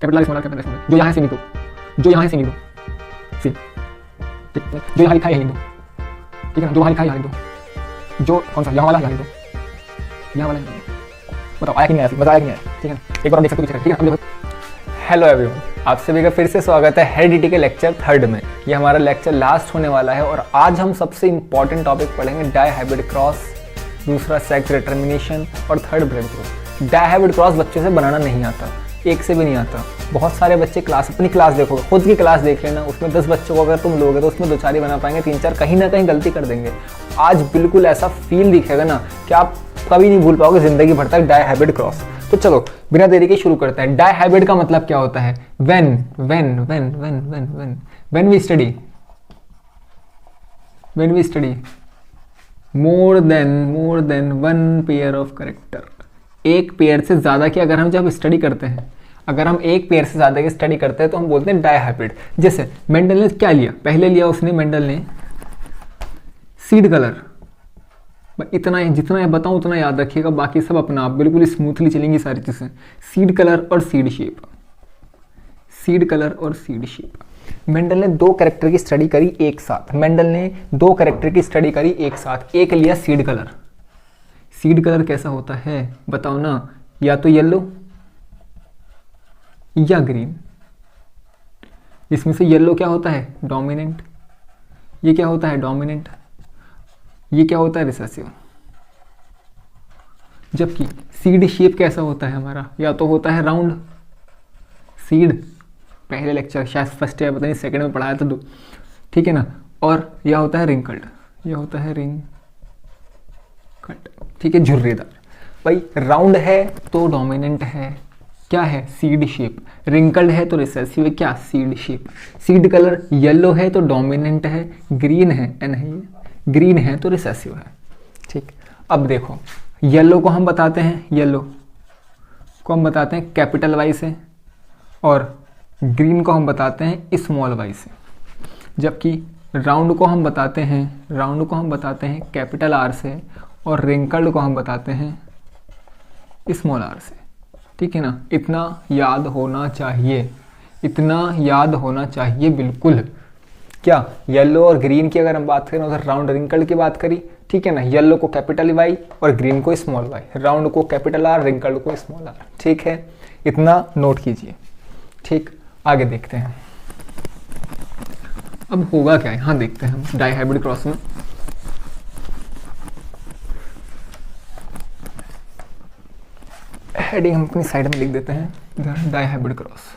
Capital R small R capital small, जो यहाँ से लिख दो, जो यहाँ से लिख दो, सी, ठीक, जो यहाँ लिखा है यहीं दो, ठीक है ना, जो वहाँ लिखा है यहाँ लिख दो, जो कौन सा यहाँ वाला यहाँ लिख दो, यहाँ वाला यहाँ लिख दो। बताओ आया कि नहीं आया, मजा आया कि नहीं आया, ठीक है ना, एक बार हम देख सकते हो, ठीक है, अब देखो। हेलो एवरीवन, आप सभी का फिर से स्वागत है हेरिडिटी के लेक्चर 3rd में। ये हमारा लेक्चर लास्ट होने वाला है और आज हम सबसे इंपॉर्टेंट टॉपिक पढ़ेंगे डायहाइब्रिड क्रॉस, दूसरा सेक्स डिटर्मिनेशन और third blood group. Dihybrid cross बच्चों से बनाना नहीं आता, एक से भी नहीं आता। बहुत सारे बच्चे अपनी क्लास देखो, खुद की क्लास देख लेना, उसमें 10 बच्चों को अगर तुम लोगे तो उसमें 2-4 ही बना पाएंगे, 3-4 कहीं ना कहीं गलती कर देंगे। आज बिल्कुल ऐसा फील दिखेगा ना कि आप कभी नहीं भूल पाओगे जिंदगी भर तक डायहाइब्रिड क्रॉस। तो चलो बिना देरी के शुरू करते हैं। डायहाइब्रिड का मतलब क्या होता है? When we study more than one pair of character, एक पेयर से ज्यादा की अगर हम जब स्टडी करते हैं, अगर हम एक पेयर से ज्यादा की स्टडी करते हैं तो हम बोलते हैं डायहाइब्रिड। जैसे मेंडल ने क्या लिया, पहले लिया उसने, मेंडल ने सीड कलर। इतना जितना मैं बताऊं उतना याद रखिएगा, बाकी सब अपना आप बिल्कुल स्मूथली चलेंगी सारी चीजें। सीड कलर और सीड शेप, सीड कलर और सीड शेप। मेंडल ने 2 कैरेक्टर की स्टडी करी एक साथ, मेंडल ने 2 कैरेक्टर की स्टडी करी एक साथ। एक लिया सीड कलर, सीड कलर कैसा होता है बताओ ना, या तो येलो या ग्रीन। इसमें से येलो क्या होता है? डोमिनेंट। ये क्या होता है? डोमिनेंट। ये क्या होता है? रिसेसिव। जबकि सीड शेप कैसा होता है हमारा? या तो होता है राउंड सीड, पहले लेक्चर शायद फर्स्ट या पता नहीं सेकंड में पढ़ाया था, ठीक है ना, और या होता है रिंकल्ड, या होता है रिंकल्ड, ठीक है, झुर्रीदार। भाई राउंड है तो डोमिनेंट है, क्या है? Seed shape. रिंकल्ड है तो रिसेसिव है, क्या? Seed shape. Seed colour yellow है तो डोमिनेंट है, ग्रीन है एन है ये, ग्रीन है तो रिसेसिव है, ठीक। अब देखो येलो को हम बताते हैं, येलो को हम बताते हैं कैपिटल वाई से, और ग्रीन को हम बताते हैं स्मॉल वाई से। जबकि राउंड को हम बताते हैं कैपिटल आर से, और रिंकल्ड को हम बताते हैं स्मॉल आर से, ठीक है ना। इतना याद होना चाहिए, इतना याद होना चाहिए बिल्कुल। क्या? येलो और ग्रीन की अगर हम बात करें उधर राउंड रिंकल्ड की बात करी, ठीक है ना। येलो को कैपिटल वाई और ग्रीन को स्मॉल वाई, राउंड को कैपिटल आर, रिंकल्ड को स्मॉल आर, ठीक है। इतना नोट कीजिए, ठीक। आगे देखते हैं अब होगा क्या है, हाँ देखते हैं हम डायहाइब्रिड क्रॉस में। हेडिंग हम अपनी साइड में लिख देते हैं इधर, डायहाइब्रिड क्रॉस।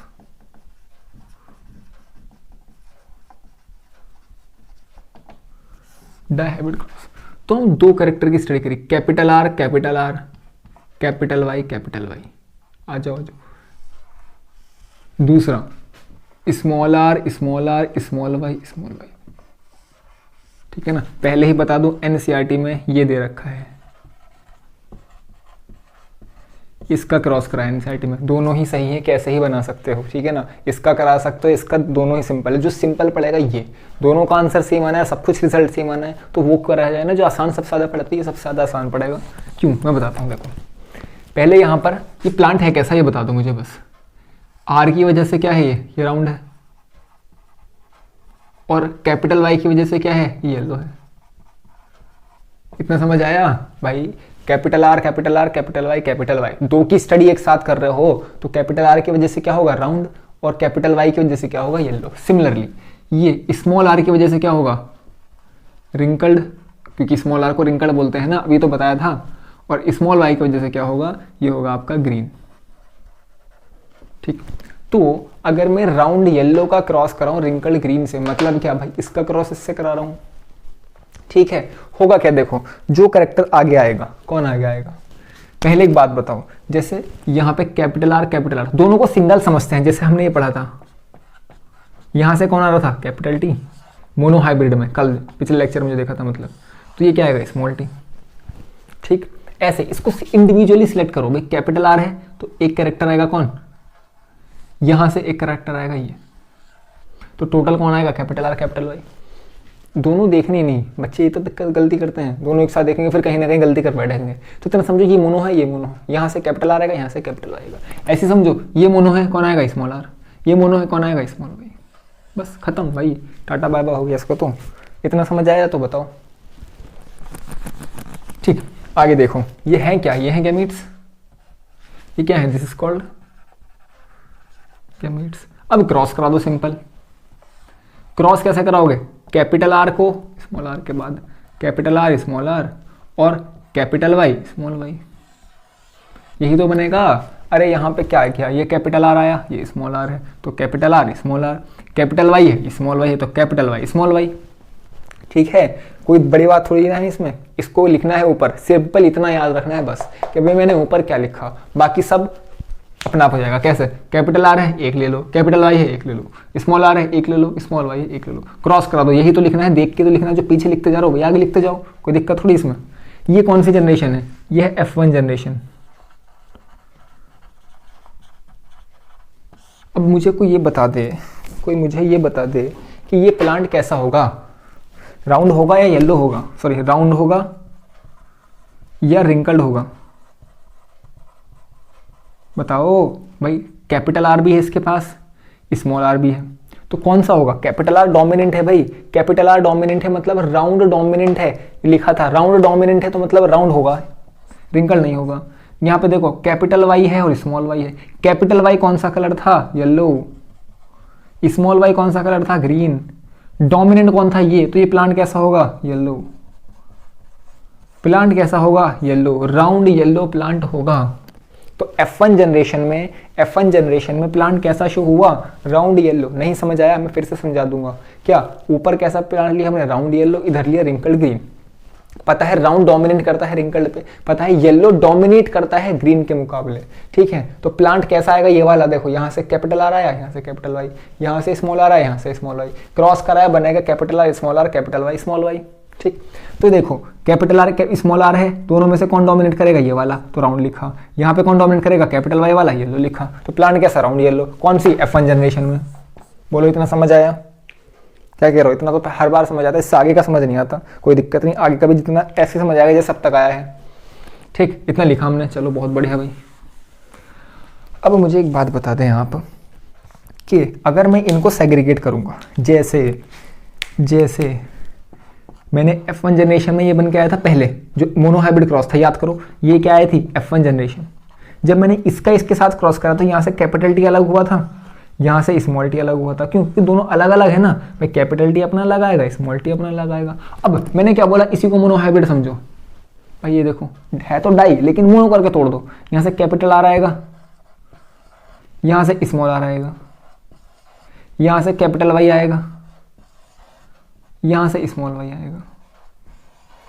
डायहाइब्रिड क्रॉस तो हम 2 कैरेक्टर की स्टडी करी, capital R capital R, capital Y capital Y. आ जाओ आ जाओ। दूसरा small R small R, small Y small Y, ठीक है ना। पहले ही बता दूं एनसीईआरटी में ये दे रखा है, इसका क्रॉस करा है एनसीईआरटी में, दोनों ही सही है, कैसे ही बना सकते हो, ठीक है ना। इसका करा सकते हो, इसका दोनों ही सिंपल है। जो सिंपल पड़ेगा ये, दोनों का आंसर सेम आना है, सब कुछ रिजल्ट सेम आना है, तो वो करा जाए ना। जो आसान सबसे ज़्यादा पड़ती है, सबसे ज़्यादा आसान पड़ेगा। क्यों? मैं बताता हूँ। देखो पहले यहाँ पर ये प्लांट है कैसा, ये बता दो मुझे बस। आर की वजह से क्या है, ये राउंड है, और कैपिटल वाई की वजह से क्या है, ये येलो है। इतना समझ आया भाई? Capital R capital R, capital Y capital Y, 2 की स्टडी एक साथ कर रहे हो तो कैपिटल आर की वजह से क्या होगा? राउंड, और कैपिटल वाई की वजह से क्या होगा? येलो। सिमिलरली ये स्मॉल आर की वजह से क्या होगा? रिंकल्ड, क्योंकि स्मॉल आर को रिंकल्ड बोलते हैं ना, अभी तो बताया था। और स्मॉल वाई की वजह से क्या होगा? ये होगा आपका ग्रीन, ठीक। तो अगर मैं राउंड येलो का क्रॉस कराऊं रिंकल्ड ग्रीन से, मतलब क्या भाई? इसका क्रॉस इससे करा रहा हूं, ठीक है। होगा क्या? देखो जो कैरेक्टर आगे आएगा, कौन आगे आएगा? पहले एक बात बताओ, जैसे यहाँ पे कैपिटल आर दोनों को सिंगल समझते हैं, जैसे हमने ये पढ़ा था। यहां से कौन आ रहा था? कैपिटल टी, मोनो हाइब्रिड में, कल पिछले लेक्चर में जो देखा था, मतलब। तो ये क्या आएगा? स्मॉल टी, ठीक। ऐसे इसको इंडिविजुअली सिलेक्ट करो भाई। कैपिटल आर है तो एक कैरेक्टर आएगा, कौन? यहां से एक कैरेक्टर आएगा ये, तो टोटल कौन आएगा? Capital R capital Y. दोनों देखने नहीं, बच्चे ये तो गलती करते हैं, दोनों एक साथ देखेंगे फिर कहीं ना कहीं गलती कर बैठेंगे। तो इतना समझो ये मोनो है, ये मोनो है, यहाँ से कैपिटल आर आएगा, यहाँ से कैपिटल आएगा। ऐसे समझो ये मोनो है, कौन आएगा स्मॉल आर, ये मोनो है, कौन आएगा स्मॉल वाई। बस खत्म भाई, टाटा बाय बाय हो गया इसको। तो इतना समझ आया तो बताओ। ठीक, आगे देखो ये है क्या, ये है गैमीट्स, ये क्या है, दिस इज कॉल्ड गैमीट्स। अब क्रॉस करा दो, सिंपल। क्रॉस कैसे कराओगे, कैपिटल आर को स्मॉल आर के बाद कैपिटल आर स्मॉल आर और कैपिटल वाई स्मॉल वाई, यही तो बनेगा। अरे यहाँ पे क्या है, क्या ये कैपिटल आर आया, ये स्मॉल आर है तो capital R small R, capital Y है स्मॉल वाई है तो कैपिटल वाई स्मॉल वाई। ठीक है, कोई बड़ी बात थोड़ी ना है इसमें, इसको लिखना है ऊपर, सिंपल इतना याद रखना है बस कि भाई मैंने ऊपर क्या लिखा, बाकी सब अपना आप हो जाएगा। कैसे, कैपिटल आर है एक ले लो, कैपिटल वाई है एक ले लो, स्मॉल आर है एक ले लो, स्मॉल वाई है एक ले लो, क्रॉस करा दो। यही तो लिखना है, देख के तो लिखना है, जो पीछे लिखते जा रहे हो वही आगे लिखते जाओ, कोई दिक्कत थोड़ी इसमें। ये कौन सी जनरेशन है, ये है F1 जनरेशन। अब मुझे कोई ये बता दे, कोई मुझे ये बता दे कि ये प्लांट कैसा होगा, राउंड होगा या येलो होगा, सॉरी राउंड होगा या रिंकल्ड होगा, बताओ भाई। कैपिटल आर भी है इसके पास, स्मॉल आर भी है, तो कौन सा होगा, कैपिटल आर डोमिनेंट है भाई, कैपिटल आर डोमिनेंट है मतलब राउंड डोमिनेंट है, लिखा था राउंड डोमिनेंट है तो मतलब राउंड होगा, रिंकल नहीं होगा। यहाँ पे देखो कैपिटल वाई है और स्मॉल वाई है, कैपिटल वाई कौन सा कलर था, येलो, स्मॉल वाई कौन सा कलर था, ग्रीन, डोमिनेंट कौन था ये, तो ये प्लांट कैसा होगा, येलो, प्लांट कैसा होगा, येलो, राउंड येलो प्लांट होगा। तो F1 जनरेशन में प्लांट कैसा शो हुआ, राउंड येलो। नहीं समझ आया, मैं फिर से समझा दूंगा। क्या ऊपर कैसा प्लांट लिया हमने, राउंड येलो, इधर लिया रिंकल्ड ग्रीन। पता है राउंड डोमिनेट करता है रिंकल्ड पे, पता है येलो डोमिनेट करता है ग्रीन के मुकाबले। ठीक है, तो प्लांट कैसा आएगा, ये वाला देखो, यहाँ से कैपिटल आर आया, यहाँ से कैपिटल वाई, यहाँ से स्मॉल आर आया, यहाँ से स्मॉल वाई, क्रॉस कराया बनेगा capital R small R, capital Y small Y. ठीक, तो देखो कैपिटल आर स्मॉल आर है, दोनों में से कौन डोमिनेट करेगा, ये वाला, तो राउंड लिखा। यहाँ पे कौन डोमिनेट करेगा, कैपिटल वाई वाला, येलो लिखा। तो प्लांट कैसा, राउंड येलो। कौन सी, F1 जनरेशन में। बोलो इतना समझ आया, क्या कह रहे हो, इतना तो हर बार समझ आता है, इससे आगे का समझ नहीं आता, कोई दिक्कत नहीं, आगे का भी जितना ऐसे समझ आएगा जैसे अब तक आया है। ठीक, इतना लिखा हमने, चलो बहुत बढ़िया भाई। अब मुझे एक बात बता दें आप कि अगर मैं इनको सेग्रीगेट करूंगा, जैसे मैंने F1 जनरेशन में ये बन के आया था पहले, जो मोनोहाइब्रिड क्रॉस था, याद करो ये क्या आई थी, F1 जनरेशन। जब मैंने इसका इसके साथ क्रॉस करा तो यहाँ से कैपिटल टी अलग हुआ था, यहाँ से स्मॉल टी अलग हुआ था, क्योंकि दोनों अलग अलग है ना भाई, कैपिटल टी अपना लगाएगा, स्मॉल टी अपना लगाएगा। अब मैंने क्या बोला, इसी को मोनोहाइब्रिड समझो भाई, ये देखो है तो डाई लेकिन मोनो करके तोड़ दो, यहाँ से कैपिटल आर आएगा, यहाँ से स्मॉल आर आएगा, यहाँ से कैपिटल वाई आएगा, यहाँ से स्मॉल वाई आएगा,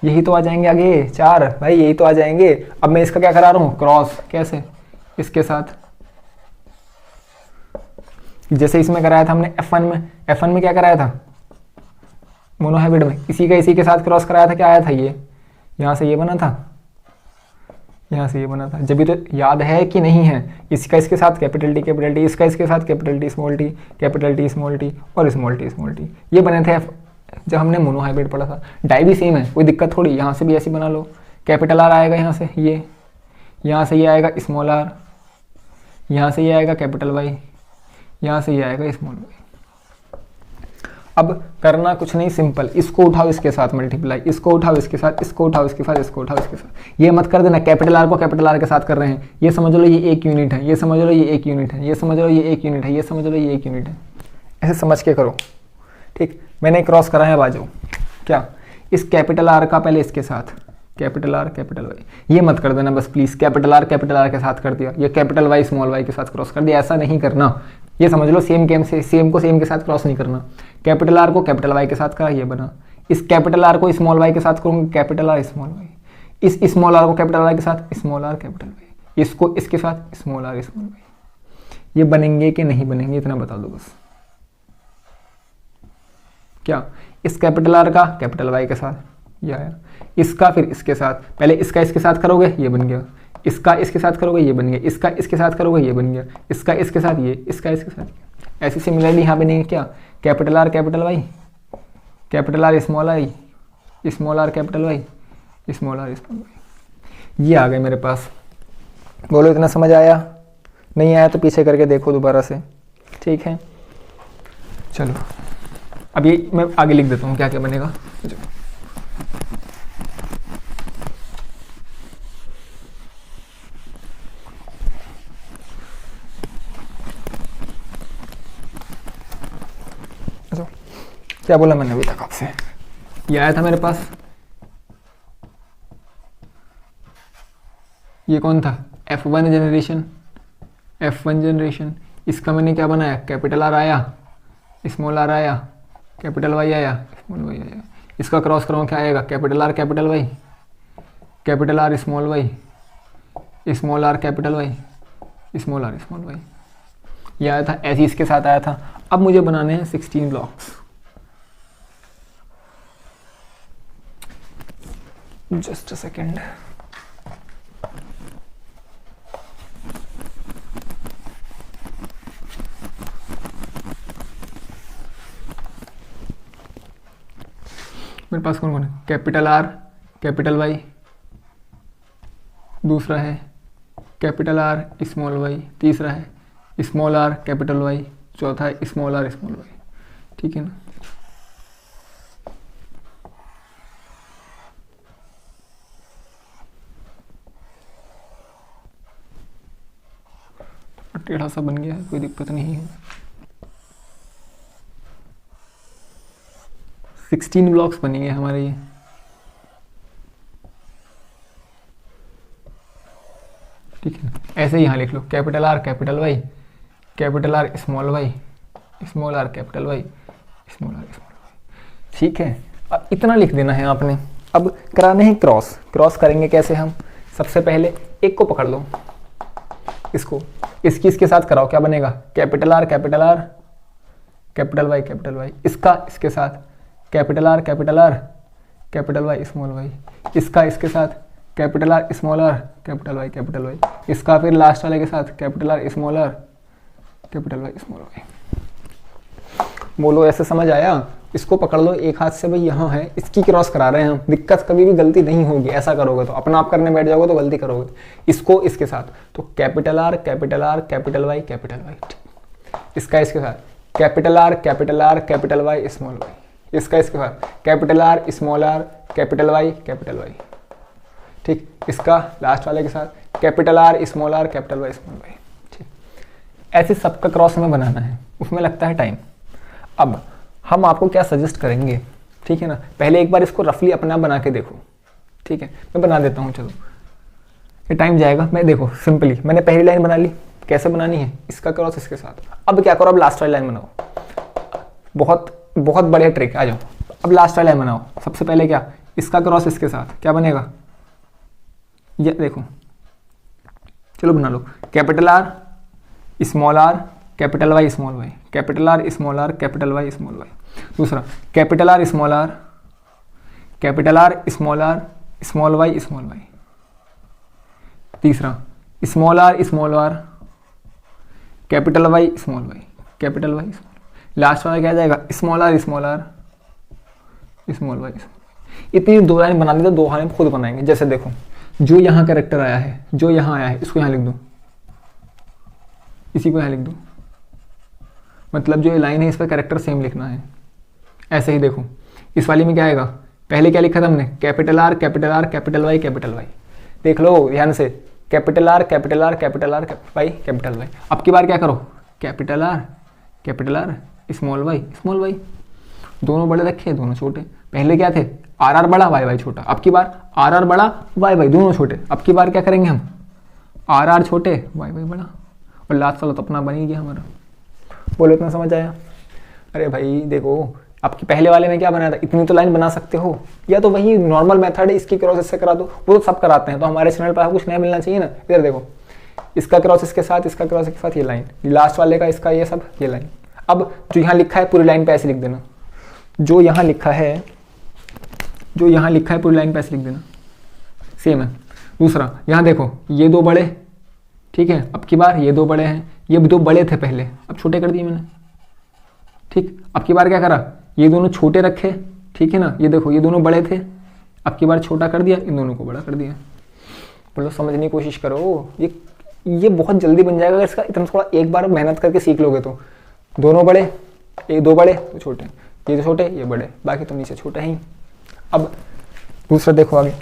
यही तो आ जाएंगे आगे चार भाई, यही तो आ जाएंगे। अब मैं इसका क्या करा रहा हूँ, क्रॉस, कैसे, इसके साथ, जैसे इसमें कराया था हमने F1 में क्या कराया था, मोनोहाइब्रिड में इसी के साथ क्रॉस कराया था, क्या आया था, ये यहाँ से ये बना था, यहाँ से ये बना था। जब भी तो याद है कि नहीं है, इसका इसके साथ कैपिटल टी, इसका इसके साथ capital T small T, capital T small T और स्मॉल टी, ये बने थे जब हमने मोनोहाइब्रिड पढ़ा था। डाई भी सेम है, कोई दिक्कत थोड़ी, यहाँ से भी ऐसी बना लो, कैपिटल आर आएगा यहाँ से, ये यहाँ से ये आएगा स्मॉल आर, यहाँ से ये आएगा कैपिटल वाई, यहाँ से ये आएगा स्मॉल वाई। अब करना कुछ नहीं, सिंपल, इसको उठाओ इसके साथ मल्टीप्लाई, इसको उठाओ इसके साथ, इसको उठाओ इसके साथ, इसको उठाओ इसके साथ। ये मत कर देना कैपिटल आर को कैपिटल आर के साथ कर रहे हैं, ये समझ लो ये एक यूनिट है, ये समझ लो ये एक यूनिट है, ये समझ लो ये एक यूनिट है, ये समझ लो ये एक यूनिट है, ऐसे समझ के करो। ठीक, मैंने क्रॉस करा है, अब आ जाओ, क्या इस कैपिटल आर का पहले इसके साथ कैपिटल आर कैपिटल वाई, ये मत कर देना बस प्लीज, कैपिटल आर के साथ कर दिया, ये कैपिटल वाई स्मॉल वाई के साथ क्रॉस कर दिया, ऐसा नहीं करना। ये समझ लो सेम को सेम के साथ क्रॉस नहीं करना। कैपिटल आर को कैपिटल वाई के साथ करा, ये बना। इस कैपिटल आर को स्मॉल वाई के साथ करूँगा, कैपिटल आर स्मॉल वाई। इस स्मॉल आर को कैपिटल वाई के साथ स्मॉल आर कैपिटल वाई, इसको इसके साथ स्मॉल आर स्मॉल वाई। ये बनेंगे कि नहीं बनेंगे इतना बता दो बस। क्या इस कैपिटल आर का कैपिटल वाई के साथ ये आया, इसका फिर इसके साथ, पहले इसका इसके साथ करोगे ये बन गया, इसका इसके साथ करोगे ये बन गया, इसका इसके साथ करोगे ये बन गया, इसका इसके साथ ये, इसका इसके साथ ये। ऐसी सिमिलरली यहाँ पे नहीं क्या, capital R capital Y, capital R small I, small R capital Y, small R small Y. ये आ गए मेरे पास। बोलो इतना समझ आया? नहीं आया तो पीछे करके देखो दोबारा से, ठीक है। चलो अब ये मैं आगे लिख देता हूँ क्या क्या बनेगा। क्या बोला मैंने अभी तक आपसे? ये आया था मेरे पास, ये कौन था? F1 generation, F1 generation. इसका मैंने क्या बनाया? कैपिटल आर आया, स्मॉल आर आया, कैपिटल वाई आया, स्मॉल वाई आया। इसका क्रॉस कराऊँ क्या आएगा? Capital R capital Y, capital R small Y, small R capital Y, small R small Y. ये आया था, ऐसे इसके साथ आया था। अब मुझे बनाने हैं 16 ब्लॉक्स। Just a second. मेरे पास कौन कौन है? कैपिटल आर कैपिटल वाई, दूसरा है कैपिटल आर स्मॉल वाई, तीसरा है स्मॉल आर कैपिटल वाई, चौथा है स्मॉल आर स्मॉल वाई। ठीक है ना? टेढ़ा सा बन गया है, कोई दिक्कत नहीं है। 16 ब्लॉक्स बनेंगे हमारे ये। ठीक है, ऐसे ही यहाँ लिख लो, capital R capital Y, capital R small Y, small R capital Y, small R small Y. ठीक है, अब इतना लिख देना है आपने। अब कराने हैं क्रॉस। क्रॉस करेंगे कैसे हम? सबसे पहले एक को पकड़ लो, इसको इसके साथ कराओ, क्या बनेगा? Capital R capital Y capital Y. इसका इसके साथ capital R capital Y small Y. इसका इसके साथ capital R small R capital Y. इसका फिर लास्ट वाले के साथ capital R small R capital Y small Y. बोलो ऐसे समझ आया? इसको पकड़ लो एक हाथ से, भाई यहाँ है, इसकी क्रॉस करा रहे हैं हम। दिक्कत कभी भी गलती नहीं होगी, ऐसा करोगे तो अपना आप करने बैठ जाओगे तो गलती करोगे। इसको इसके साथ तो capital R capital Y capital Y. इसका इसके साथ capital R capital Y small Y. इसका इसके साथ capital R small R capital Y. ठीक, इसका लास्ट वाले के साथ capital R small R capital Y small Y. ठीक, ऐसे सबका क्रॉस हमें बनाना है, उसमें लगता है टाइम। अब हम आपको क्या सजेस्ट करेंगे, ठीक है ना? पहले एक बार इसको रफली अपना बना के देखो, ठीक है? मैं बना देता हूँ, चलो ये टाइम जाएगा। मैं देखो सिंपली मैंने पहली लाइन बना ली, कैसे बनानी है? इसका क्रॉस इसके साथ। अब क्या करो? अब लास्ट वाली लाइन बनाओ। बहुत बहुत बढ़िया ट्रिक, आ जाओ। अब लास्ट वाली लाइन बनाओ। सबसे पहले क्या? इसका क्रॉस इसके साथ, क्या बनेगा? ये देखो, चलो बना लो। Capital R small R capital Y small Y, capital R small R capital Y small Y. दूसरा capital R small R small Y small Y. तीसरा small R capital Y small Y. Last वाला क्या जाएगा? Small R small Y. इतनी दो line बना दी तो दो लाइन खुद बनाएंगे। जैसे देखो, जो यहाँ कैरेक्टर आया है, जो यहाँ आया है, इसको यहाँ लिख दो, इसी को यहाँ लिख दो। मतलब जो ये लाइन है इस पर कैरेक्टर सेम लिखना है। ऐसे ही देखो, इस वाली में क्या आएगा? पहले क्या लिखा था हमने? Capital R capital Y. देख लो ध्यान से, capital R Y capital Y. अब की बार क्या करो? Capital R small Y. दोनों बड़े रखे, दोनों छोटे। पहले क्या थे? आर बड़ा वाई छोटा। अब की बार आर बड़ा वाई दोनों छोटे। अब की बार क्या करेंगे हम? आर छोटे वाई बड़ा। और लास्ट वाला तो अपना बन ही गया हमारा। बोलो इतना समझ आया? अरे भाई देखो, आपकी पहले वाले में क्या बनाया था? इतनी तो लाइन बना सकते हो, या तो वही नॉर्मल मेथड है, इसकी क्रॉस इससे करा दो। वो तो सब कराते हैं, तो हमारे चैनल पर कुछ नया मिलना चाहिए ना। इधर देखो, इसका क्रॉस इसके साथ, इसका क्रॉस इसके साथ, ये लाइन, लास्ट वाले का इसका ये सब, ये लाइन। अब जो यहाँ लिखा है पूरी लाइन पे ऐसे लिख देना। जो यहाँ लिखा है पूरी लाइन पे ऐसे लिख देना, सेम है। दूसरा यहाँ देखो, ये दो बड़े, ठीक है? अब की बार ये दो बड़े हैं, ये दो बड़े थे पहले, अब छोटे कर दिए मैंने। ठीक, अब की बार क्या करा? ये दोनों छोटे रखे, ठीक है ना। ये देखो ये दोनों बड़े थे, अब की बार छोटा कर दिया, इन दोनों को बड़ा कर दिया। बोलो समझने की कोशिश करो, ये बहुत जल्दी बन जाएगा अगर इसका इतना थोड़ा एक बार मेहनत करके सीख लोगे तो। दोनों बड़े, ये दो बड़े तो छोटे, ये तो छोटे ये बड़े, बाकी तो नीचे छोटे ही। अब दूसरा देखो आगे,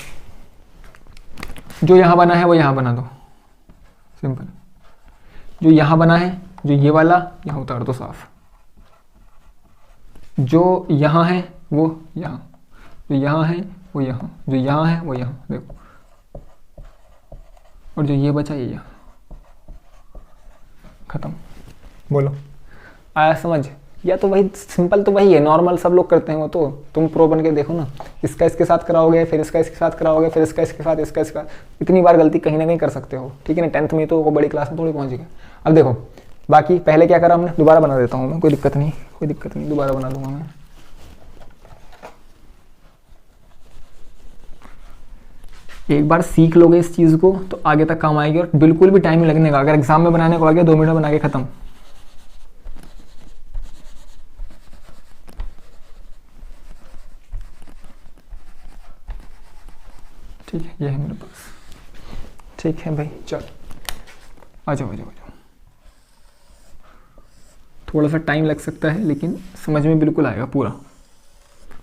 जो यहाँ बना है वो यहाँ बना दो, सिंपल। जो यहाँ बना है, जो ये वाला यहाँ उतार दो साफ। जो यहाँ है वो यहाँ, जो यहाँ है वो यहाँ, जो यहाँ है वो यहाँ, देखो। और जो ये बचा ये यहाँ, खत्म। बोलो आया समझ? या तो वही सिंपल, तो वही है नॉर्मल, सब लोग करते हैं वो तो। तुम प्रो बन के देखो ना, इसका इसके साथ कराओगे, फिर इसका इसके साथ कराओगे, फिर इसका इसके साथ, इसका इसका, इतनी बार गलती कहीं ना कहीं कर सकते हो, ठीक है ना। 10th में तो वो बड़ी क्लास में थोड़ी पहुंच गए। अब देखो बाकी पहले क्या करा हमने, दोबारा बना देता हूँ मैं, कोई दिक्कत नहीं, कोई दिक्कत नहीं, दोबारा बना दूंगा मैं। एक बार सीख लोगे इस चीज़ को तो आगे तक काम आएगी, और बिल्कुल भी टाइम लगने का। अगर एग्जाम में बनाने को आ गया 2 मिनट में बना के खत्म। ठीक है, ये है मेरे पास। ठीक है भाई, चल आ जाओ आ जाओ आ जाओ। थोड़ा सा टाइम लग सकता है लेकिन समझ में बिल्कुल आएगा, पूरा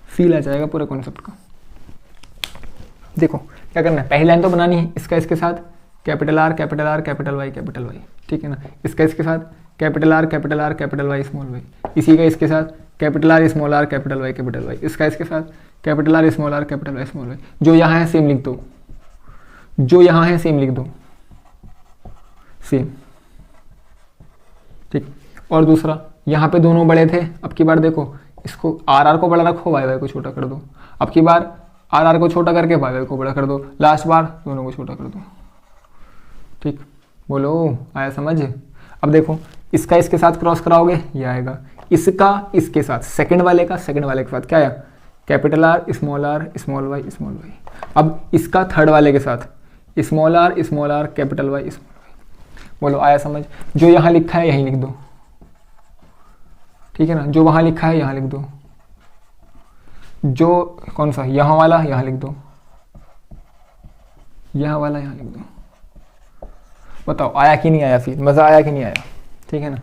फील आ जाएगा पूरा कॉन्सेप्ट का। देखो क्या करना है, पहली लाइन तो बनानी है, इसका इसके साथ capital R capital R capital Y capital Y, ठीक है ना। इसका इसके साथ capital R capital R capital Y small Y, इसी का इसके साथ capital R small R capital Y capital Y, इसका इसके साथ capital R small R capital Y small Y. जो यहाँ है सेम लिख दो, जो यहाँ है सेम लिख दो, सेम, ठीक। और दूसरा, यहाँ पे दोनों बड़े थे, अब की बार देखो इसको आर आर को बड़ा रखो, वाई वाई को छोटा कर दो। अब की बार आर आर को छोटा करके वाई वाई को बड़ा कर दो, लास्ट बार दोनों को छोटा कर दो, ठीक। बोलो आया समझ? अब देखो इसका इसके साथ क्रॉस कराओगे ये आएगा, इसका इसके साथ सेकंड वाले का सेकंड वाले के साथ क्या आया, capital R small Y small Y. अब इसका थर्ड वाले के साथ small R capital Y small Y. बोलो आया समझ? जो यहाँ लिखा है यहीं लिख दो, ठीक है ना। जो वहाँ लिखा है यहाँ लिख दो, जो कौन सा यहाँ वाला यहाँ लिख दो, यहाँ वाला यहाँ लिख दो। बताओ आया कि नहीं आया, फिर मज़ा आया कि नहीं आया, ठीक है ना।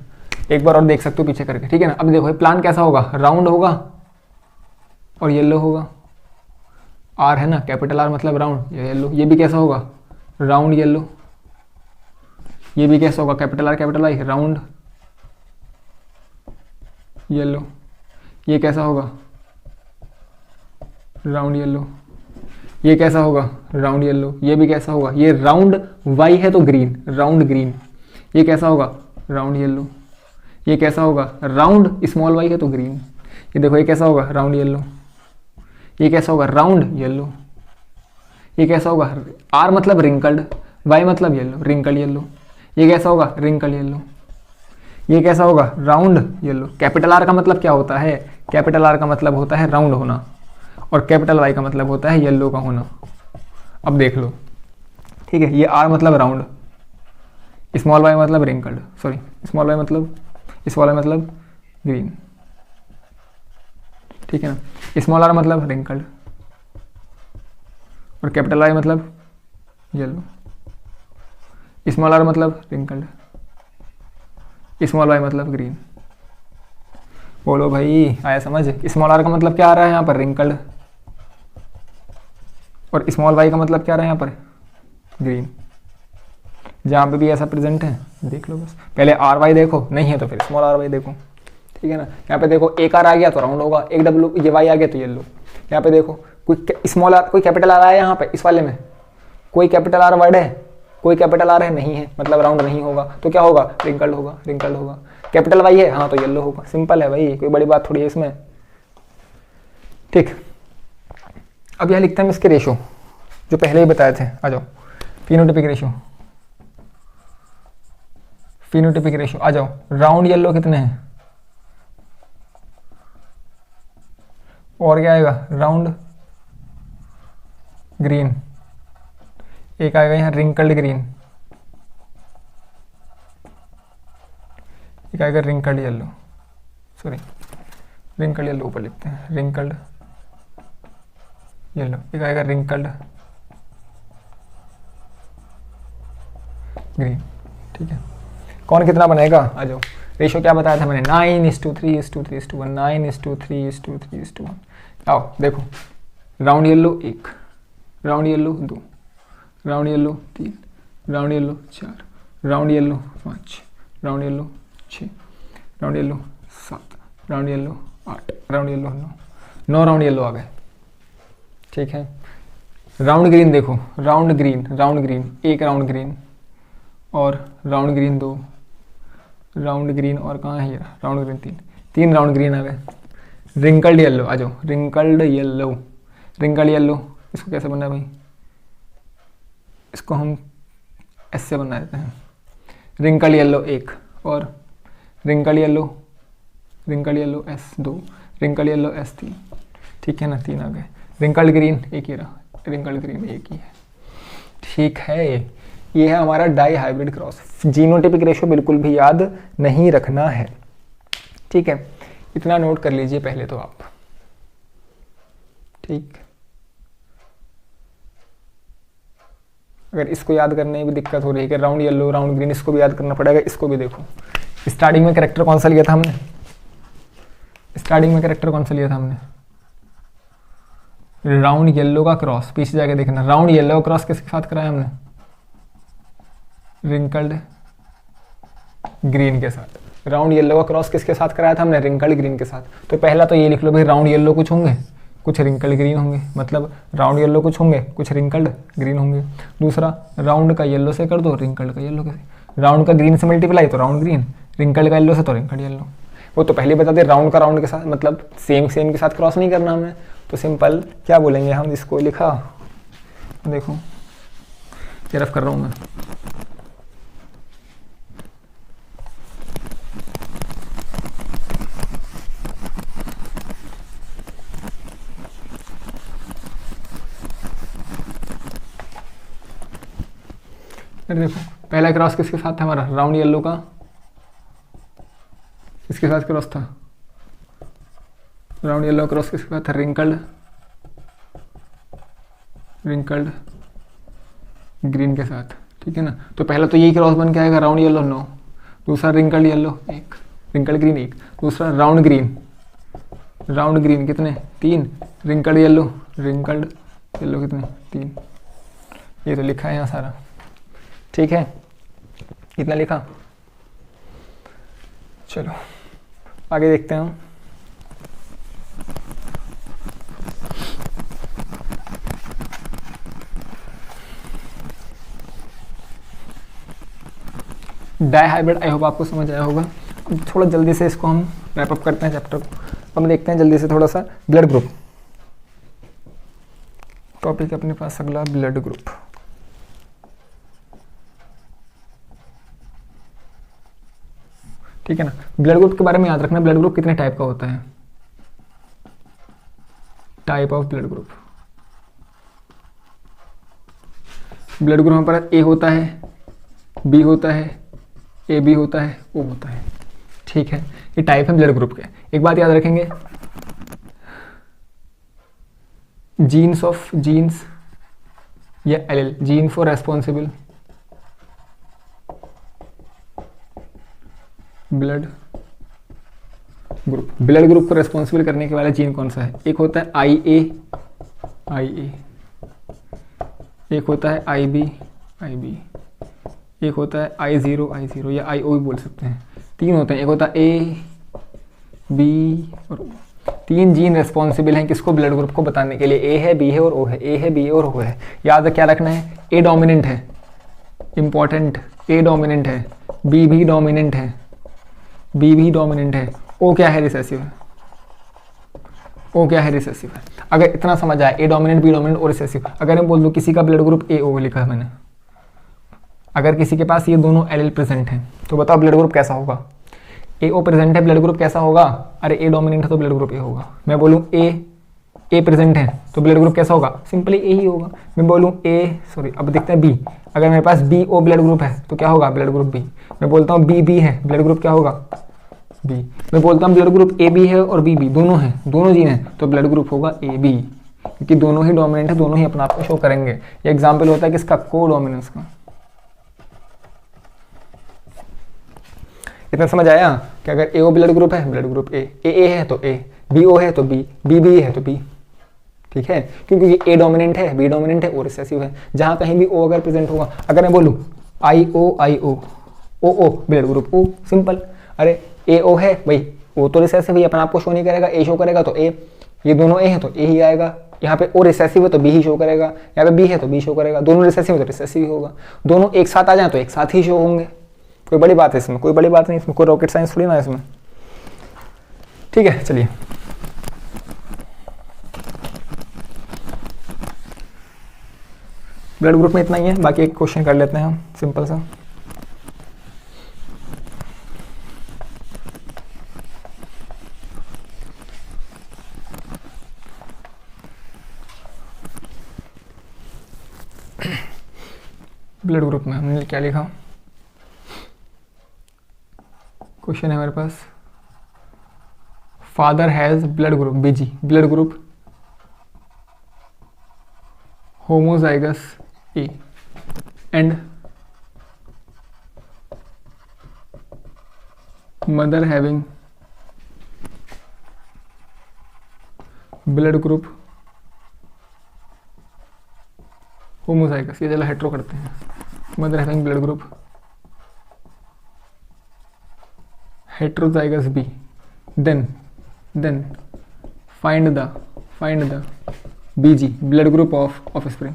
एक बार और देख सकते हो पीछे करके, ठीक है ना। अब देखो ये प्लान कैसा होगा, राउंड होगा और येलो होगा, आर है ना, कैपिटल आर मतलब राउंड, ये येलो। ये भी कैसा होगा, राउंड येलो। ये भी कैसा होगा, capital R capital Y, round yellow. ये कैसा होगा, राउंड येलो। ये कैसा होगा, राउंड येलो। ये भी कैसा होगा, ये राउंड वाई है तो ग्रीन, राउंड ग्रीन। ये कैसा होगा, राउंड येलो। ये कैसा होगा, राउंड स्मॉल वाई है तो ग्रीन। ये देखो ये कैसा होगा, राउंड येलो। ये कैसा होगा, राउंड येलो। ये कैसा होगा, आर मतलब रिंकल्ड, वाई मतलब येलो, रिंकल्ड येलो। ये कैसा होगा, रिंकल्ड येलो। ये कैसा होगा, राउंड येलो। कैपिटल आर का मतलब क्या होता है, कैपिटल आर का मतलब होता है राउंड होना, और कैपिटल वाई का मतलब होता है येलो का होना। अब देख लो, ठीक है। ये आर मतलब राउंड, स्मॉल वाई मतलब रिंकल्ड, सॉरी स्मॉल वाई मतलब ग्रीन, ठीक है ना। स्मॉल आर मतलब रिंकल्ड और कैपिटल वाई मतलब येलो। स्मॉल आर मतलब रिंकल्ड, स्मॉल वाई मतलब ग्रीन। बोलो भाई आया समझ? स्मॉल आर का मतलब क्या आ रहा है यहाँ पर, रिंकल्ड, और स्मॉल वाई का मतलब क्या आ रहा है यहाँ पर, ग्रीन। जहाँ पे भी ऐसा प्रेजेंट है देख लो बस, पहले आर वाई देखो, नहीं है तो फिर स्मॉल आर वाई देखो, ठीक है ना। यहाँ पे देखो एक आर आ गया तो राउंड होगा, एक डब्ल्यू ये वाई आ गया तो येलो। यहाँ पे देखो कोई स्मॉल आर, कोई कैपिटल आर आया यहाँ पे, इस वाले में कोई कैपिटल आर वर्ड है, कोई कैपिटल आर है नहीं है, मतलब राउंड नहीं होगा, तो क्या होगा, रिंकल्ड होगा, रिंकल्ड होगा। कैपिटल वाई है हाँ तो येलो होगा, सिंपल है भाई, कोई बड़ी बात थोड़ी है इसमें, ठीक। अब यहाँ लिखते हैं इसके रेशो जो पहले ही बताए थे, आ जाओ। फिनोटाइपिक रेशो, फिनोटाइपिक रेशो आ जाओ। राउंड येलो कितने हैं, और क्या आएगा, राउंड ग्रीन। एक आएगा यहाँ रिंकल्ड ग्रीन, एक आएगा wrinkled yellow, sorry wrinkled yellow ऊपर लिखते हैं, रिंकल्ड येलो, एक आएगा रिंकल्ड ग्रीन। ठीक है, कौन कितना बनाएगा, आ जाओ। रेशो क्या बताया था मैंने, 9:3:3:1, 9:3:3:1। आओ देखो, round yellow 1, round yellow 2, round yellow 3, round yellow 4, round yellow 5, round yellow 6, round yellow 7, round yellow 8, round yellow 9 round yellow आ गए। ठीक है, राउंड ग्रीन देखो, राउंड ग्रीन 1 राउंड ग्रीन, और राउंड ग्रीन 2, राउंड ग्रीन, और कहाँ है ये, राउंड ग्रीन 3 राउंड ग्रीन आ गए। रिंकल्ड येलो, आ जाओ, रिंकल्ड येलो, इसको कैसे बनना है भाई, इसको हम ऐसे बना देते हैं, रिंकल्ड येलो 1, और wrinkled yellow S2, wrinkled yellow S3। ठीक है ना, 3 आ गए। रिंकल्ड ग्रीन एक ही रहा, रिंकल्ड ग्रीन एक ही है। ठीक है, ये है हमारा dihybrid cross. Genotypic ratio बिल्कुल भी याद नहीं रखना है। ठीक है, इतना नोट कर लीजिए पहले तो आप। ठीक, अगर इसको याद करने में भी दिक्कत हो रही है कि राउंड येलो राउंड ग्रीन, इसको भी याद करना पड़ेगा। इसको भी देखो, स्टार्टिंग में कैरेक्टर कौन सा लिया था हमने, राउंड येलो का क्रॉस। पीछे जाके देखना, राउंड येलो का क्रॉस किसके साथ कराया हमने, रिंकल्ड ग्रीन के साथ। राउंड येलो का क्रॉस किसके साथ कराया था हमने, रिंकल्ड ग्रीन के साथ। तो पहला तो ये लिख लो भाई, राउंड येलो कुछ होंगे, कुछ रिंकल्ड ग्रीन होंगे, मतलब राउंड येलो कुछ होंगे, कुछ रिंकल्ड ग्रीन होंगे। दूसरा, राउंड का येलो से कर दो, रिंकल्ड का येलो से। राउंड का ग्रीन से मल्टीप्लाई तो राउंड ग्रीन, रिंकल्ड का येलो से तो रिंकल्ड येलो। वो तो पहले बता दे, राउंड का राउंड के साथ मतलब सेम के साथ क्रॉस नहीं करना हमें। तो सिंपल क्या बोलेंगे हम, इसको लिखा, देखो ये रफ कर रहा हूँ मैं, देखो पहला क्रॉस किसके साथ था हमारा, राउंड येलो का किसके साथ क्रॉस था, राउंड येलो क्रॉस किसके साथ था, रिंकल्ड ग्रीन के साथ। ठीक है ना, तो पहला तो यही क्रॉस बन के आएगा, राउंड येलो 9, दूसरा रिंकल्ड येलो 1, रिंकल्ड ग्रीन 1, दूसरा राउंड ग्रीन कितने 3, रिंकल्ड येलो कितने 3। ये तो लिखा है यहाँ सारा। ठीक है, कितना लिखा, चलो आगे देखते हैं हम। डाई हाइब्रिड आई होप आपको समझ आया होगा। अब थोड़ा जल्दी से इसको हम रैप अप करते हैं चैप्टर को। हम देखते हैं जल्दी से थोड़ा सा ब्लड ग्रुप टॉपिक अपने पास अगला, ब्लड ग्रुप। ठीक है ना, ब्लड ग्रुप के बारे में याद रखना, ब्लड ग्रुप कितने टाइप का होता है, type of blood group. Blood group में पर ए होता है, बी होता है, ए बी होता है, ओ होता है। ठीक है, ये टाइप है ब्लड ग्रुप के। एक बात याद रखेंगे, जीन्स या allele, gene for responsible blood group को रेस्पॉन्सिबल करने के वाला जीन कौन सा है, एक होता है IA, एक होता है IB, एक होता है I0 या IO भी बोल सकते हैं। 3 होते हैं, एक होता है A, B और O। 3 जीन रेस्पॉन्सिबल हैं किसको, ब्लड ग्रुप को बताने के लिए। ए है, बी है और ओ है, ए है, बी है और ओ है। याद क्या रखना है, ए डोमिनेंट है, इंपॉर्टेंट, ए डोमिनेंट है, बी भी डोमिनेंट है, ओ क्या है, रिसेसिव है। अगर इतना समझ आए, ए डोमिनेंट, बी डोमिनेंट और रिसेसिव। अगर मैं बोल दूं किसी का ब्लड ग्रुप AO लिखा है मैंने, अगर किसी के पास ये दोनों एलील प्रेजेंट हैं तो बताओ ब्लड ग्रुप कैसा होगा। AO प्रेजेंट है, ब्लड ग्रुप कैसा होगा, अरे ए डोमिनेंट है तो ब्लड ग्रुप A होगा। मैं बोलूँ ए प्रेजेंट है तो ब्लड ग्रुप कैसा होगा, सिंपली ए ही होगा। मैं बोलूँ अब देखते हैं B, अगर मेरे पास BO ब्लड ग्रुप है तो क्या होगा, ब्लड ग्रुप B। मैं बोलता हूँ BB है, ब्लड ग्रुप क्या होगा, B। मैं बोलता हूँ ब्लड ग्रुप AB है और BB दोनों हैं, दोनों जीन हैं, तो ब्लड ग्रुप होगा AB। क्योंकि दोनों ही डोमिनेंट है, दोनों ही अपना आप को शो करेंगे। ये एग्जाम्पल होता है किसका, को डोमिनेंस का। इतना समझ आया कि अगर एओ ब्लड ग्रुप है, ब्लड ग्रुप ए है तो ए, बी ओ है तो बी, बी है तो बी, ठीक है, क्योंकि ए डोमिनेंट है, बी डोमिनेंट है, ओ रिसेसिव है। जहां कहीं भी ओ अगर प्रेजेंट होगा, अगर मैं बोलूं I O O blood group O, simple. अरे ए ओ है भाई, ओ तो रिसेसिव है, अपना आपको शो नहीं करेगा, ए शो करेगा तो ए, ये दोनों ए है तो ए ही आएगा। यहाँ पे ओ रिसेसिव है तो बी ही शो करेगा, यहाँ पे बी है तो बी शो करेगा, दोनों रिसेसिव है तो रिसेसिव ही होगा, दोनों एक साथ आ जाए तो एक साथ ही शो होंगे। कोई बड़ी बात है इसमें, कोई बड़ी बात नहीं इसमें, कोई रॉकेट साइंस थोड़ी ना है इसमें, ठीक है। चलिए ब्लड ग्रुप में इतना ही है, बाकी एक क्वेश्चन कर लेते हैं हम सिंपल सा। ब्लड ग्रुप में हमने क्या लिखा, क्वेश्चन है हमारे पास, father has blood group BG, blood group homozygous A and mother having blood group homozygous, ये चलो हेट्रो करते हैं, mother having blood group heterozygous B, then find the BG blood group of offspring।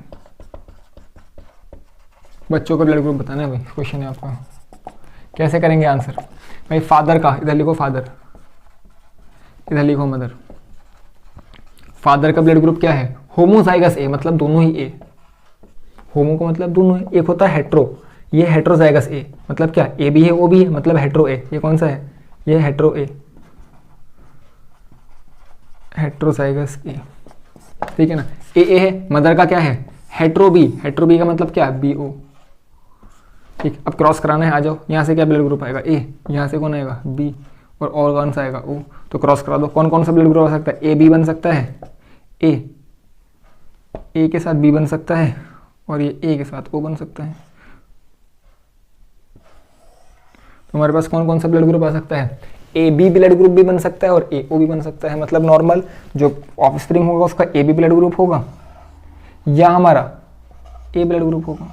बच्चों का blood group बताना है भाई, question है आपका। कैसे करेंगे आंसर भाई, फादर का इधर लिखो फादर, इधर लिखो मदर। फादर का ब्लड ग्रुप क्या है, होमोजाइगस ए, मतलब दोनों ही ए, होमो का मतलब दोनों है, एक होता है हेट्रो, ये हेट्रोजाइगस ए, मतलब क्या, ए भी है ओ भी है, मतलब हेट्रो ए। ये कौन सा है, ये हेट्रो ए, हेट्रोजाइगस ए, ठीक है ना। ए है, मदर का क्या है, हेट्रो बी, हेट्रो बी का मतलब क्या, बी ओ, ठीक। अब क्रॉस कराना है, आ जाओ। यहाँ से क्या ब्लड ग्रुप आएगा, ए, यहाँ से कौन आएगा, बी, और कौन सा आएगा, ओ। तो क्रॉस करा दो, कौन कौन सा ब्लड ग्रुप आ सकता है, ए बी बन सकता है, ए के साथ बी बन सकता है, और ये ए के साथ ओ बन सकता है। तो हमारे पास कौन कौन सा ब्लड ग्रुप आ सकता है, ए बी ब्लड ग्रुप भी बन सकता है और ए ओ भी बन सकता है। मतलब नॉर्मल जो ऑफस्प्रिंग होगा उसका ए बी ब्लड ग्रुप होगा, या हमारा ए ब्लड ग्रुप होगा,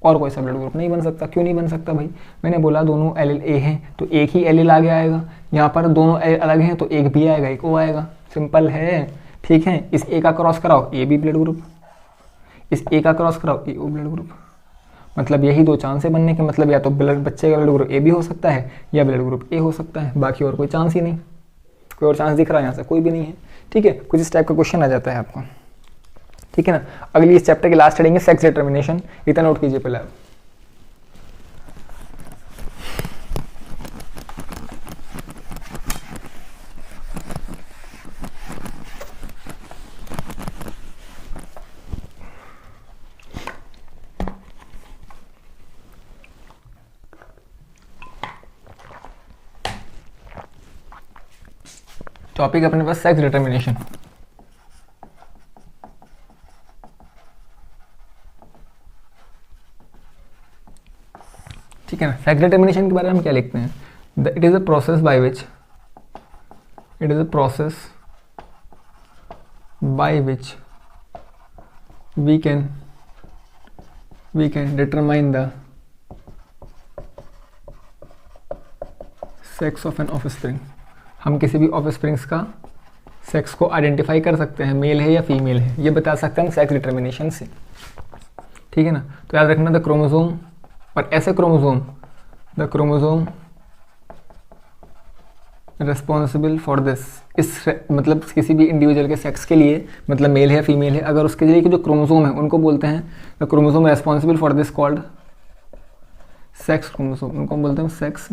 और कोई सा ब्लड ग्रुप नहीं बन सकता। क्यों नहीं बन सकता भाई, मैंने बोला दोनों एल ए हैं तो एक ही एल आगे आएगा, यहाँ पर दोनों एल अलग हैं तो एक बी आएगा एक ओ आएगा, सिंपल है, ठीक है। इस ए का क्रॉस कराओ ए बी ब्लड ग्रुप, इस ए का क्रॉस कराओ ए ओ ब्लड ग्रुप, मतलब यही दो चांस है बनने के। मतलब या तो बच्चे का ब्लड ग्रुप ए बी हो सकता है या ब्लड ग्रुप ए हो सकता है, बाकी और कोई चांस ही नहीं। कोई और चांस दिख रहा है यहाँ से, कोई भी नहीं है, ठीक है। कुछ इस टाइप का क्वेश्चन आ जाता है आपको, ठीक है ना। अगली इस चैप्टर की लास्ट हेडिंग है सेक्स डिटर्मिनेशन, इतना नोट कीजिए पहले आप। टॉपिक अपने पास सेक्स डिटर्मिनेशन, ठीक है ना। सेक्स डिटर्मिनेशन के बारे में हम क्या लिखते हैं, it is a process by which, it is a process by which we can determine the sex of an offspring. हम किसी भी ऑफस्प्रिंग्स का सेक्स को आइडेंटिफाई कर सकते हैं, मेल है या फीमेल है, ये बता सकते हैं हम सेक्स डिटर्मिनेशन से, ठीक है ना। तो याद रखना द क्रोमोसोम, और ऐसे chromosome, the chromosome responsible for this, इस मतलब किसी भी इंडिविजुअल के सेक्स के लिए, मतलब मेल है फीमेल है, अगर उसके लिए कि जो क्रोमोसोम है उनको बोलते हैं the chromosome responsible for this called sex chromosome, उनको हम बोलते हैं सेक्स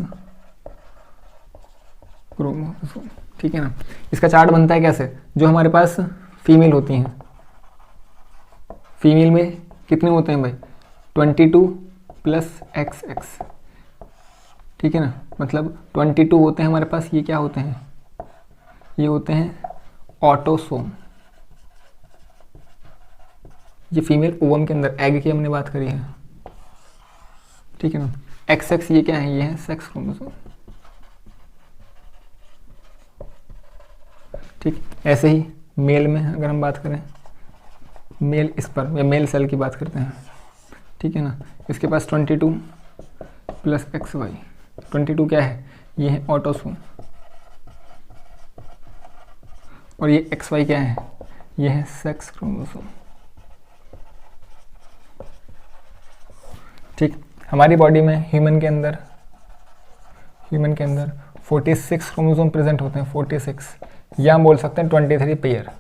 क्रोमोसोम, ठीक है ना। इसका चार्ट बनता है कैसे, जो हमारे पास फीमेल होती हैं, फीमेल में कितने होते हैं भाई 22 प्लस XX, ठीक है ना। मतलब 22 होते हैं हमारे पास, ये क्या होते हैं, ये होते हैं ऑटोसोम, ये फीमेल ओवम के अंदर एग की हमने बात करी है, ठीक है ना। XX ये क्या है, ये है सेक्स क्रोमोसोम, ठीक। ऐसे ही मेल में अगर हम बात करें, मेल स्पर्म या मेल सेल की बात करते हैं, ठीक है ना। इसके पास 22 + XY, 22 क्या है, ये है ऑटोसोम, और ये XY क्या है, ये है सेक्स क्रोमोसोम, ठीक। हमारी बॉडी में ह्यूमन के अंदर 46 क्रोमोसोम प्रेजेंट होते हैं, 46, या हम बोल सकते हैं 23 पेयर,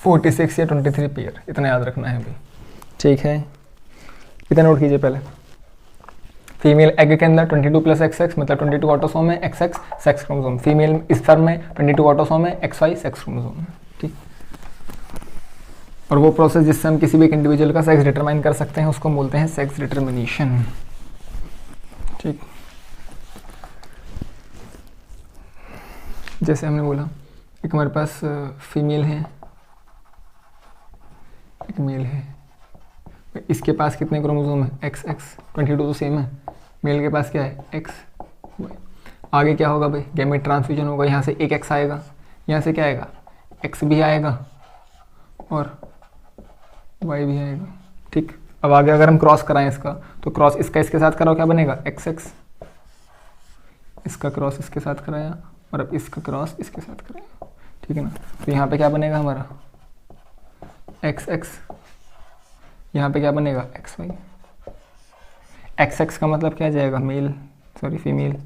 46 या 23 पेयर, इतना याद रखना है अभी, ठीक है। इतना नोट कीजिए पहले। फीमेल एग के अंदर 22 + XX मतलब 22 ऑटोसोम है, XX sex chromosome. Female sperm में 22 ऑटोसोम है, XY सेक्स क्रोमोसोम है, ठीक। और वो प्रोसेस जिससे हम किसी भी एक इंडिविजुअल का सेक्स डिटरमाइन कर सकते हैं उसको बोलते हैं सेक्स डिटर्मिनेशन, ठीक। जैसे हमने बोला एक हमारे पास फीमेल है, एक मेल है, इसके पास कितने क्रोमोसोम है, XX, 22 तो सेम है। मेल के पास क्या है, XY। आगे क्या होगा भाई, गैमेट ट्रांसफ्यूजन होगा, यहाँ से एक X आएगा, यहाँ से क्या आएगा, X भी आएगा और Y भी आएगा, ठीक। अब आगे अगर हम क्रॉस कराएं इसका, तो क्रॉस इसका इसके साथ कराओ, क्या बनेगा, XX, इसका क्रॉस इसके साथ कराया और अब इसका क्रॉस इसके साथ कराया, ठीक है ना। तो यहाँ पे क्या बनेगा हमारा, XX, यहाँ पे क्या बनेगा, XY। XX का मतलब क्या जाएगा, मेल, सॉरी फीमेल,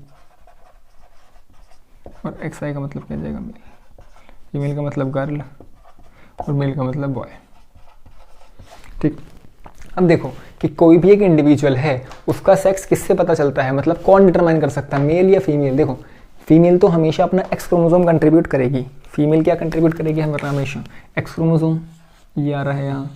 और XY का मतलब क्या जाएगा, मेल। फीमेल का मतलब गर्ल और मेल का मतलब बॉय, ठीक। अब देखो कि कोई भी एक इंडिविजुअल है, उसका सेक्स किससे पता चलता है, मतलब कौन डिटरमाइन कर सकता है, मेल या फीमेल। देखो फीमेल तो हमेशा अपना X क्रोमोसोम कंट्रीब्यूट करेगी, फीमेल क्या कंट्रीब्यूट करेगी हमारा, हमेशा X क्रोमोसोम, ये आ रहा है यहाँ,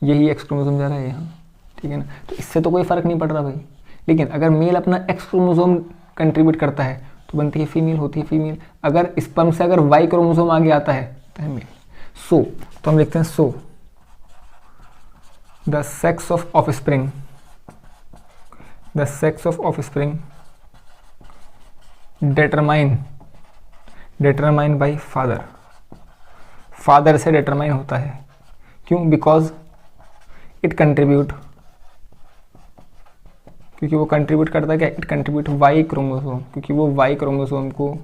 यही X क्रोमोसोम जा रहा है यहाँ, ठीक है ना। तो इससे तो कोई फ़र्क नहीं पड़ रहा भाई। लेकिन अगर मेल अपना X क्रोमोसोम कंट्रीब्यूट करता है तो बनती है फीमेल, होती है फीमेल। अगर स्पर्म से अगर Y क्रोमोसोम आगे आता है तो है मेल। तो हम लिखते हैं so the sex of offspring, the sex of offspring determine by father, father से डिटरमाइन होता है। क्यों, बिकॉज इट कंट्रीब्यूट, क्योंकि वो कंट्रीब्यूट करता है क्या, इट कंट्रीब्यूट वाई क्रोमोसोम, क्योंकि वो वाई क्रोमोसोम को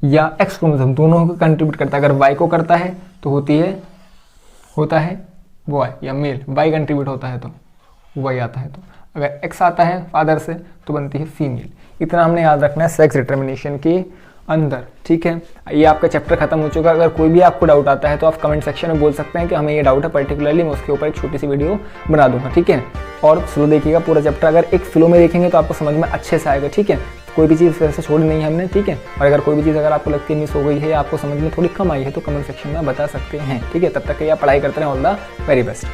या एक्स क्रोमोसोम दोनों को कंट्रीब्यूट करता है। अगर वाई को करता है तो होता है बॉय या मेल, वाई कंट्रीब्यूट होता है तो वाई आता है, तो अगर एक्स आता है फादर से तो बनती है फीमेल। इतना हमने याद रखना है सेक्स डिटर्मिनेशन के अंदर, ठीक है। ये आपका चैप्टर खत्म हो चुका है। अगर कोई भी आपको डाउट आता है तो आप कमेंट सेक्शन में बोल सकते हैं कि हमें ये डाउट है पर्टिकुलरली, मैं उसके ऊपर एक छोटी सी वीडियो बना दूंगा, ठीक है। और स्लो देखिएगा पूरा चैप्टर, अगर एक फ्लो में देखेंगे तो आपको समझ में अच्छे से आएगा, ठीक है। कोई भी चीज़ वैसे छोड़ी नहीं है हमने, ठीक है। और अगर कोई भी चीज़ अगर आपको लगती है मिस हो गई है या आपको समझ में थोड़ी कम आई है तो कमेंट सेक्शन में बता सकते हैं, ठीक है। तब तक के आप पढ़ाई करते रहें। All the very best.